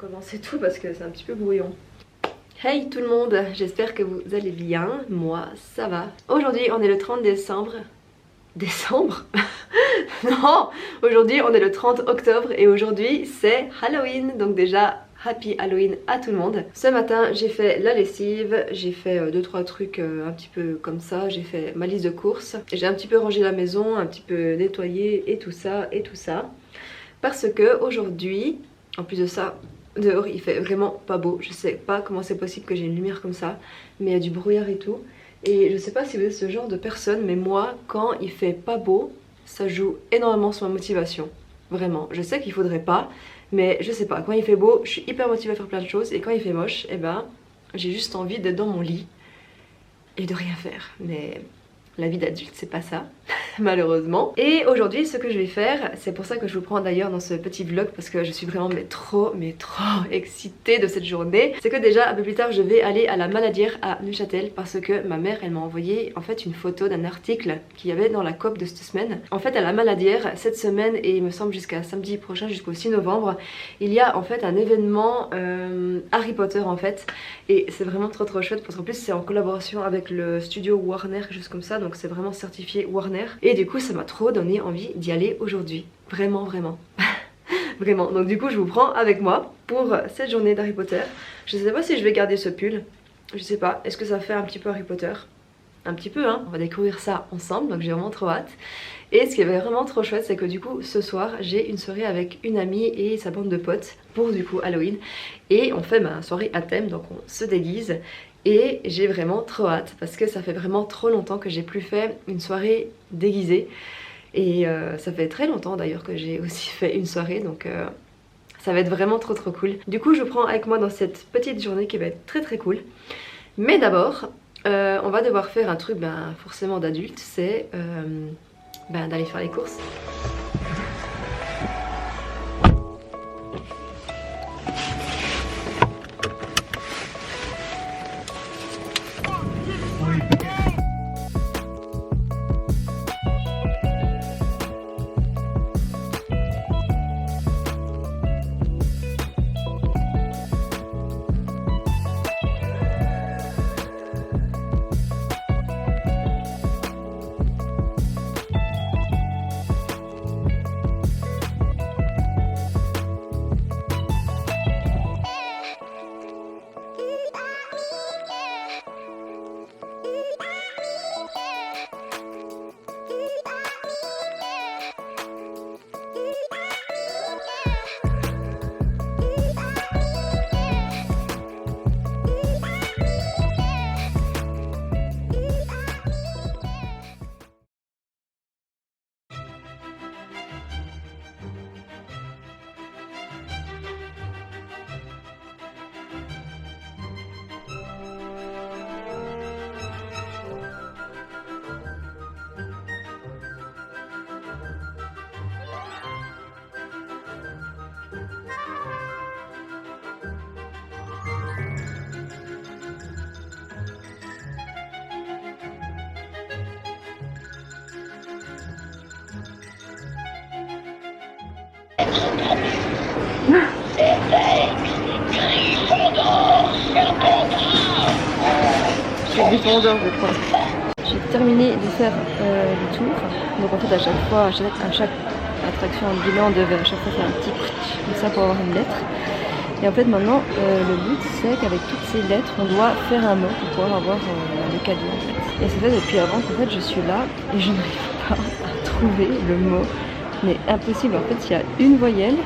recommencer tout parce que c'est un petit peu brouillon. Hey tout le monde, j'espère que vous allez bien, moi ça va. Aujourd'hui on est le 30 décembre. Décembre? Non, aujourd'hui on est le 30 octobre et aujourd'hui c'est Halloween, donc déjà Happy Halloween à tout le monde. Ce matin j'ai fait la lessive, j'ai fait 2-3 trucs un petit peu comme ça, j'ai fait ma liste de courses, j'ai un petit peu rangé la maison, un petit peu nettoyé et tout ça parce que aujourd'hui, en plus de ça, dehors il fait vraiment pas beau. Je sais pas comment c'est possible que j'ai une lumière comme ça, mais il y a du brouillard et tout. Et je sais pas si vous êtes ce genre de personne, mais moi quand il fait pas beau, ça joue énormément sur ma motivation. Vraiment, je sais qu'il faudrait pas, mais je sais pas, quand il fait beau, je suis hyper motivée à faire plein de choses. Et quand il fait moche, eh ben, j'ai juste envie d'être dans mon lit et de rien faire. Mais la vie d'adulte c'est pas ça, malheureusement. Et aujourd'hui ce que je vais faire, c'est pour ça que je vous prends d'ailleurs dans ce petit vlog, parce que je suis vraiment trop excitée de cette journée. C'est que déjà un peu plus tard je vais aller à la Maladière à Neuchâtel, parce que ma mère elle m'a envoyé en fait une photo d'un article qu'il y avait dans la COP de cette semaine. En fait à la Maladière cette semaine, et il me semble jusqu'à samedi prochain, jusqu'au 6 novembre, il y a en fait un événement Harry Potter en fait, et c'est vraiment trop chouette parce qu'en plus c'est en collaboration avec le studio Warner, quelque chose comme ça, donc c'est vraiment certifié Warner. Et du coup ça m'a trop donné envie d'y aller aujourd'hui, vraiment vraiment. Donc du coup je vous prends avec moi pour cette journée d'Harry Potter. Je sais pas si je vais garder ce pull, je sais pas, est-ce que ça fait un petit peu Harry Potter? Un petit peu hein, on va découvrir ça ensemble, donc j'ai vraiment trop hâte. Et ce qui est vraiment trop chouette, c'est que du coup ce soir j'ai une soirée avec une amie et sa bande de potes pour du coup Halloween. Et on fait une soirée à thème, donc on se déguise. Et j'ai vraiment trop hâte parce que ça fait vraiment trop longtemps que j'ai plus fait une soirée déguisée. Et ça fait très longtemps d'ailleurs que j'ai aussi fait une soirée, donc ça va être vraiment trop cool. Du coup je vous prends avec moi dans cette petite journée qui va être très cool. Mais d'abord on va devoir faire un truc forcément d'adulte, c'est d'aller faire les courses. Je suis Gryffondor je crois. J'ai terminé de faire le tour. Donc en fait à chaque fois, à chaque attraction en bilan, on devait à chaque fois faire un petit comme ça pour avoir une lettre. Et en fait maintenant le but c'est qu'avec toutes ces lettres on doit faire un mot pour pouvoir avoir le cadeau en fait. Et c'est fait depuis avant qu'en fait je suis là et je n'arrive pas à trouver le mot. Mais impossible, en fait il y a une voyelle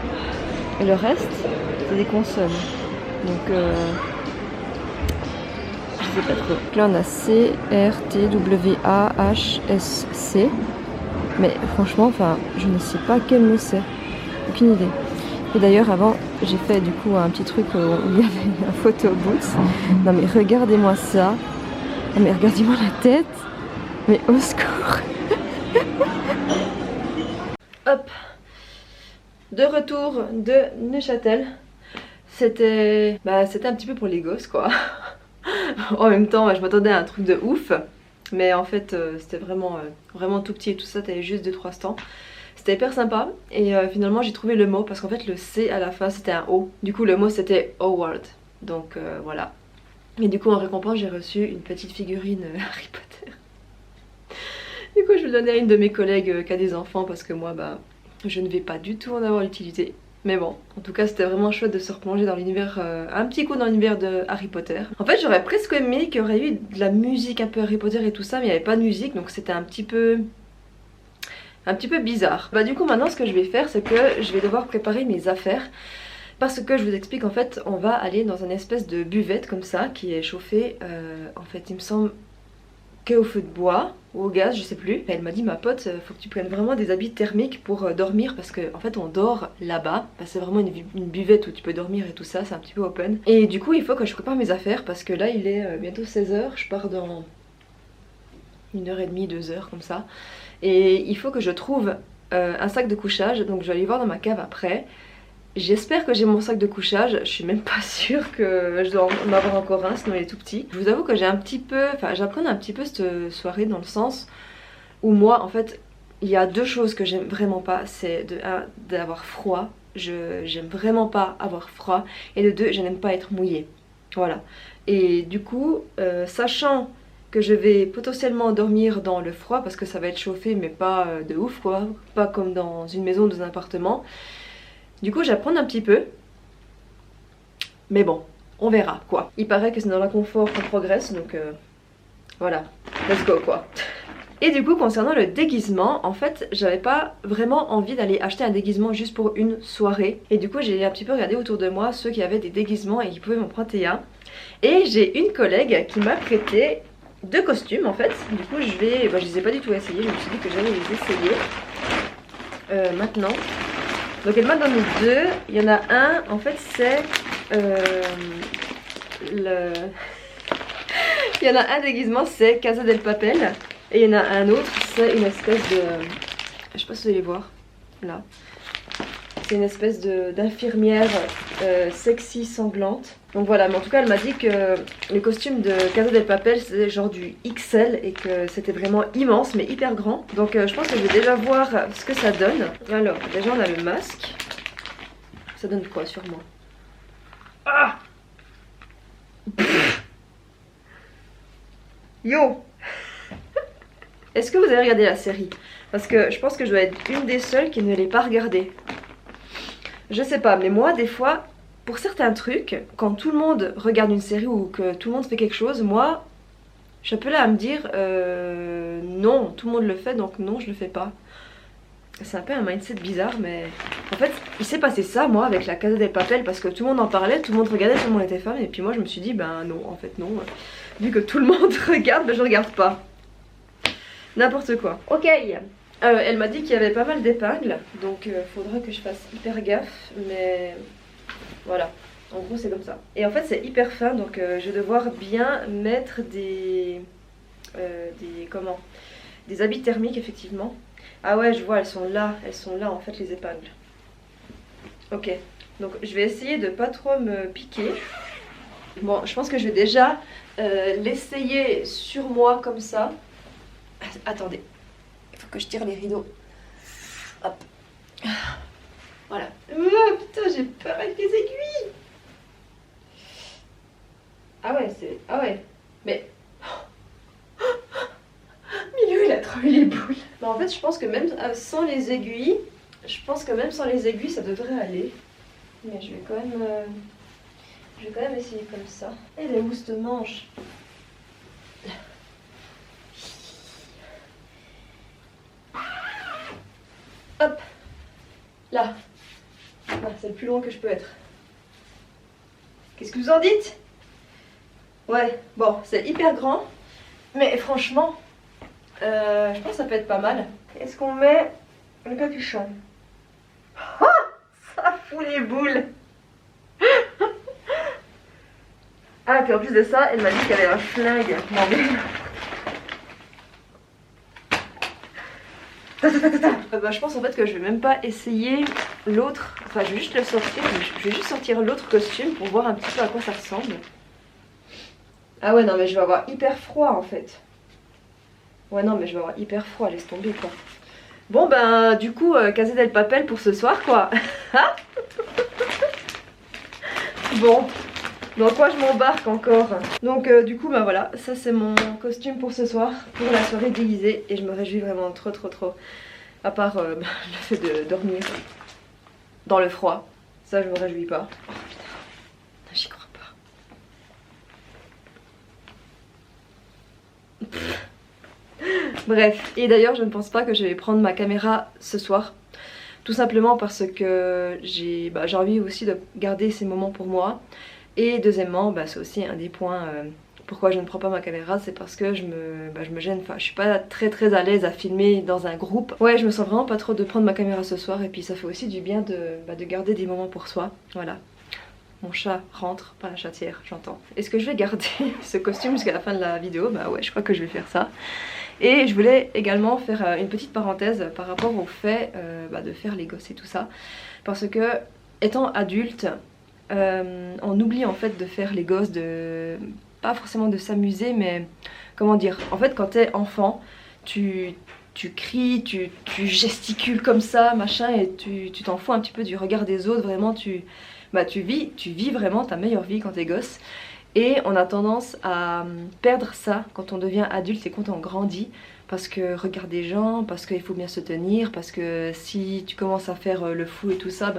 et le reste c'est des consonnes. Donc je sais pas trop. Puis là on a C, R, T, W, A, H, S, C. Mais franchement, enfin, je ne sais pas quel mot c'est. Aucune idée. Et d'ailleurs avant j'ai fait du coup un petit truc où il y avait un photo booth. Non mais regardez-moi ça. Non mais regardez-moi la tête. Mais au secours. Hop. De retour de Neuchâtel. C'était un petit peu pour les gosses quoi. En même temps je m'attendais à un truc de ouf. Mais en fait c'était vraiment tout petit et tout ça, t'avais juste 2-3 stands. C'était hyper sympa et finalement j'ai trouvé le mot parce qu'en fait le C à la fin c'était un O. Du coup le mot c'était Howard. Donc voilà. Et du coup en récompense j'ai reçu une petite figurine Harry Potter. Du coup je vais le donner à une de mes collègues qui a des enfants parce que moi bah je ne vais pas du tout en avoir l'utilité. Mais bon, en tout cas c'était vraiment chouette de se replonger dans l'univers, un petit coup dans l'univers de Harry Potter. En fait j'aurais presque aimé qu'il y aurait eu de la musique un peu Harry Potter et tout ça, mais il n'y avait pas de musique donc c'était un petit peu bizarre. Bah du coup maintenant ce que je vais faire c'est que je vais devoir préparer mes affaires. Parce que je vous explique en fait on va aller dans une espèce de buvette comme ça qui est chauffée en fait il me semble au feu de bois ou au gaz, je sais plus. Elle m'a dit ma pote, faut que tu prennes vraiment des habits thermiques pour dormir parce que en fait on dort là-bas. C'est vraiment une buvette où tu peux dormir et tout ça, c'est un petit peu open. Et du coup il faut que je prépare mes affaires parce que là il est bientôt 16h, je pars dans 1h30, 2h comme ça. Et il faut que je trouve un sac de couchage, donc je vais aller voir dans ma cave après. J'espère que j'ai mon sac de couchage, je suis même pas sûre que je dois en avoir encore un sinon il est tout petit. Je vous avoue que j'ai un petit peu, enfin j'appréhende un petit peu cette soirée dans le sens où moi en fait il y a deux choses que j'aime vraiment pas, c'est de un d'avoir froid, j'aime vraiment pas avoir froid et de deux je n'aime pas être mouillée, voilà. Et du coup sachant que je vais potentiellement dormir dans le froid parce que ça va être chauffé mais pas de ouf quoi, pas comme dans une maison ou dans un appartement. Du coup j'apprends un petit peu, mais bon, on verra quoi. Il paraît que c'est dans l'inconfort qu'on progresse, donc voilà, let's go quoi. Et du coup concernant le déguisement, en fait j'avais pas vraiment envie d'aller acheter un déguisement juste pour une soirée. Et du coup j'ai un petit peu regardé autour de moi ceux qui avaient des déguisements et qui pouvaient m'en prêter un. Et j'ai une collègue qui m'a prêté deux costumes en fait. Du coup je les ai pas du tout essayés, je me suis dit que j'allais les essayer maintenant. Donc elle m'a donné deux, il y en a un, en fait c'est il y en a un déguisement c'est Casa del Papel et il y en a un autre c'est une espèce de, je sais pas si vous allez voir, là, c'est une espèce d'infirmière sexy sanglante. Donc voilà, mais en tout cas elle m'a dit que le costume de Casa del Papel c'était genre du XL et que c'était vraiment immense mais hyper grand. Donc je pense que je vais déjà voir ce que ça donne. Alors déjà on a le masque. Ça donne quoi sur moi? Ah Yo Est-ce que vous avez regardé la série? Parce que je pense que je dois être une des seules qui ne l'ait pas regardée. Je sais pas, mais moi des fois, pour certains trucs, quand tout le monde regarde une série ou que tout le monde fait quelque chose, moi, je suis un peu là à me dire non, tout le monde le fait donc non, je le fais pas. C'est un peu un mindset bizarre, mais en fait, il s'est passé ça moi avec la Casa del Papel parce que tout le monde en parlait, tout le monde regardait, tout le monde était fan et puis moi je me suis dit ben non, en fait non. Vu que tout le monde regarde, ben je regarde pas. N'importe quoi. Ok, elle m'a dit qu'il y avait pas mal d'épingles, donc faudra que je fasse hyper gaffe, mais voilà, en gros c'est comme ça. Et en fait c'est hyper fin, donc je vais devoir bien mettre des habits thermiques effectivement. Ah ouais je vois, elles sont là en fait les épingles. Ok, donc je vais essayer de pas trop me piquer. Bon, je pense que je vais déjà l'essayer sur moi comme ça. Attendez, il faut que je tire les rideaux. Hop. Voilà. Oh putain, j'ai peur avec les aiguilles. Ah ouais, c'est... Ah ouais. Mais... Milou, il a trop eu les boules. Bah en fait, je pense que même sans les aiguilles, ça devrait aller. Mais je vais quand même essayer comme ça. Elle est où cette manche? Hop, là. Ah, c'est le plus loin que je peux être. Qu'est-ce que vous en dites? Ouais, bon, c'est hyper grand. Mais franchement, je pense que ça peut être pas mal. Est-ce qu'on met le capuchon? Ah, ça fout les boules. Ah, et puis en plus de ça, elle m'a dit qu'il y avait un flingue. Non mais... Bah, je pense en fait que je vais même pas essayer l'autre, enfin je vais juste le sortir, je vais juste sortir l'autre costume pour voir un petit peu à quoi ça ressemble. Ah ouais non mais je vais avoir hyper froid en fait. Ouais non mais je vais avoir hyper froid, laisse tomber quoi. Bon ben du coup Casa del Papel pour ce soir quoi. Bon, dans quoi je m'embarque encore. Donc du coup bah voilà, ça c'est mon costume pour ce soir, pour la soirée déguisée. Et je me réjouis vraiment trop. À part le fait de dormir dans le froid. Ça je me réjouis pas. Oh putain, j'y crois pas. Bref, et d'ailleurs je ne pense pas que je vais prendre ma caméra ce soir. Tout simplement parce que j'ai envie aussi de garder ces moments pour moi. Et deuxièmement, c'est aussi un des points pourquoi je ne prends pas ma caméra, c'est parce que je me gêne, enfin je suis pas très à l'aise à filmer dans un groupe. Ouais, je me sens vraiment pas trop de prendre ma caméra ce soir et puis ça fait aussi du bien de garder des moments pour soi, voilà. Mon chat rentre, pas la chatière, j'entends. Est-ce que je vais garder ce costume jusqu'à la fin de la vidéo? Bah ouais, je crois que je vais faire ça. Et je voulais également faire une petite parenthèse par rapport au fait de faire les gosses et tout ça. Parce que, étant adulte, on oublie en fait de faire les gosses, pas forcément de s'amuser, mais comment dire, en fait quand t'es enfant, tu cries, tu gesticules comme ça, machin, et tu t'en fous un petit peu du regard des autres, vraiment tu vis vraiment ta meilleure vie quand t'es gosse. Et on a tendance à perdre ça quand on devient adulte et quand on grandit, parce que regard des gens, parce qu'il faut bien se tenir, parce que si tu commences à faire le fou et tout ça,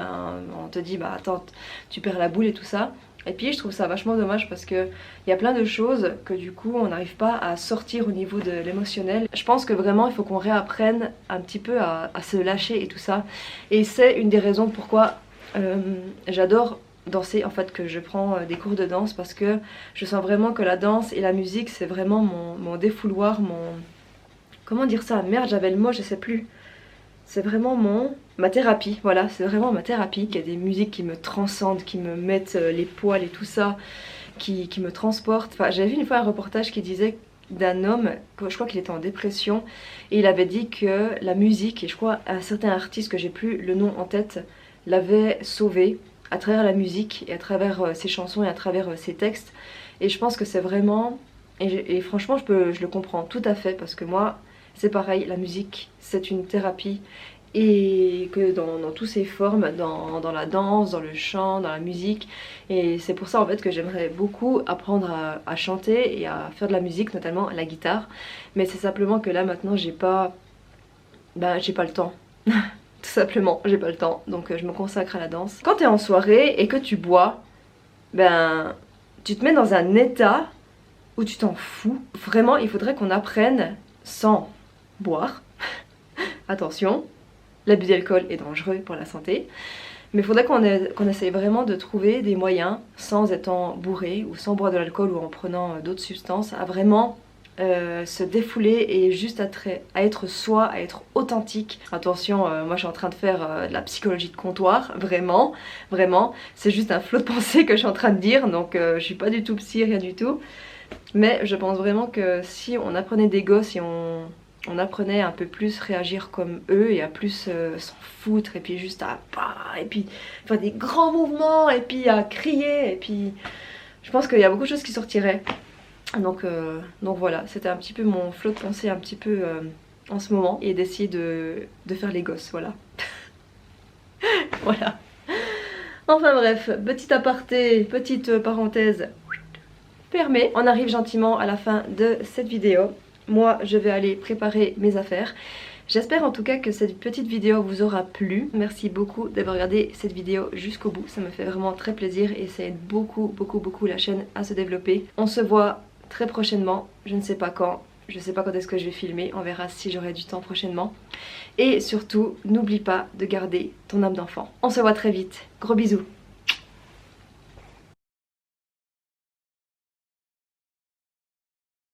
on te dit attends, tu perds la boule et tout ça. Et puis je trouve ça vachement dommage parce que il y a plein de choses que du coup on n'arrive pas à sortir au niveau de l'émotionnel. Je pense que vraiment il faut qu'on réapprenne un petit peu à se lâcher et tout ça. Et c'est une des raisons pourquoi j'adore danser, en fait, que je prends des cours de danse, parce que je sens vraiment que la danse et la musique c'est vraiment mon défouloir, comment dire ça, merde j'avais le mot, je sais plus. C'est vraiment ma thérapie, voilà, c'est vraiment ma thérapie. Il y a des musiques qui me transcendent, qui me mettent les poils et tout ça, qui me transportent. Enfin, j'avais vu une fois un reportage qui disait d'un homme, je crois qu'il était en dépression, et il avait dit que la musique, et je crois un certain artiste que j'ai plus le nom en tête, l'avait sauvé à travers la musique et à travers ses chansons et à travers ses textes. Et je pense que c'est vraiment, et franchement je le comprends tout à fait, parce que moi c'est pareil, la musique c'est une thérapie, et que dans toutes ses formes, dans la danse, dans le chant, dans la musique. Et c'est pour ça en fait que j'aimerais beaucoup apprendre à chanter et à faire de la musique, notamment la guitare. Mais c'est simplement que là maintenant j'ai pas le temps. Tout simplement, j'ai pas le temps, donc je me consacre à la danse. Quand t'es en soirée et que tu bois, tu te mets dans un état où tu t'en fous. Vraiment, il faudrait qu'on apprenne sans boire. Attention, l'abus d'alcool est dangereux pour la santé. Mais il faudrait qu'on essaye vraiment de trouver des moyens, sans étant bourré ou sans boire de l'alcool ou en prenant d'autres substances, à vraiment se défouler et juste à être soi, à être authentique. Attention, moi je suis en train de faire de la psychologie de comptoir, vraiment, c'est juste un flot de pensée que je suis en train de dire, donc je suis pas du tout psy, rien du tout. Mais je pense vraiment que si on apprenait des gosses, si on apprenait un peu plus réagir comme eux et à plus s'en foutre, et puis juste et puis faire des grands mouvements et puis à crier, et puis je pense qu'il y a beaucoup de choses qui sortiraient. Donc voilà, c'était un petit peu mon flot de pensée un petit peu en ce moment, et d'essayer de faire les gosses, voilà. Voilà. Enfin bref, petit aparté, petite parenthèse fermée. On arrive gentiment à la fin de cette vidéo. Moi je vais aller préparer mes affaires. J'espère en tout cas que cette petite vidéo vous aura plu. Merci beaucoup d'avoir regardé cette vidéo jusqu'au bout, ça me fait vraiment très plaisir et ça aide beaucoup la chaîne à se développer. On se voit très prochainement, je ne sais pas quand, je ne sais pas quand est-ce que je vais filmer, on verra si j'aurai du temps prochainement. Et surtout, n'oublie pas de garder ton âme d'enfant. On se voit très vite, gros bisous.